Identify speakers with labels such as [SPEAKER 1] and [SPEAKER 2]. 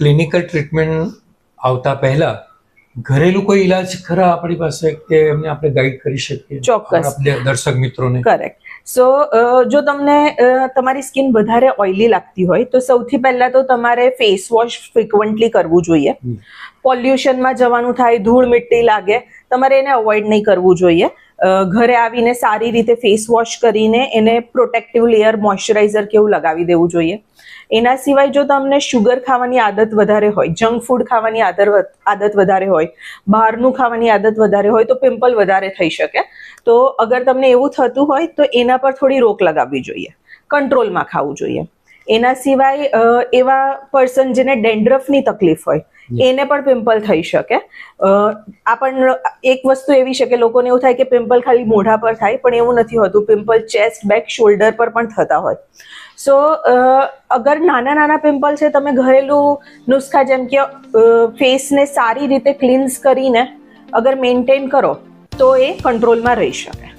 [SPEAKER 1] Clinical treatment આવતા પહેલા ઘરેલું કોઈ ઈલાજ ખરા આપણી પાસે કે એમને આપણે ગાઈડ કરી શકીએ?
[SPEAKER 2] ચોક્કસ.
[SPEAKER 1] આપણા દર્શક મિત્રોને.
[SPEAKER 2] કરેક્ટ. સો જો તમને તમારી સ્કિન વધારે ઓઇલી લાગતી હોય તો સૌથી પહેલા તો તમારે ફેસ વોશ ફ્રિકવન્ટલી કરવું જોઈએ. પોલ્યુશનમાં જવાનું થાય, ધૂળ મિટ્ટી લાગે, તમારે એને અવોઇડ નહીં કરવું જોઈએ. ઘરે આવીને સારી રીતે ફેસ વોશ કરીને એને પ્રોટેક્ટિવ લેયર મોઇશ્ચરાઇઝર કેવું લગાવી દેવું જોઈએ. એના સિવાય જો તમને શુગર ખાવાની આદત વધારે હોય, જંક ફૂડ ખાવાની આદત વધારે હોય, બહારનું ખાવાની આદત વધારે હોય તો પિમ્પલ વધારે થઈ શકે. તો અગર તમને એવું થતું હોય તો એના પર થોડી રોક લગાવવી જોઈએ, કંટ્રોલમાં ખાવું જોઈએ. એના સિવાય એવા પર્સન જેને ડેન્ડ્રફની તકલીફ હોય એને પણ પિમ્પલ થઈ શકે. એક વસ્તુ એવી છે કે લોકોને એવું થાય કે પિમ્પલ ખાલી મોઢા પર થાય, પણ એવું નથી હોતું. પિમ્પલ ચેસ્ટ, બેક, શોલ્ડર પર પણ થતા હોય. સો અગર નાના નાના પિમ્પલ છે, તમે ઘરેલું નુસ્ખા જેમ કે ફેસને સારી રીતે ક્લીન્સ કરીને અગર મેન્ટેન કરો તો એ કંટ્રોલમાં રહી શકે.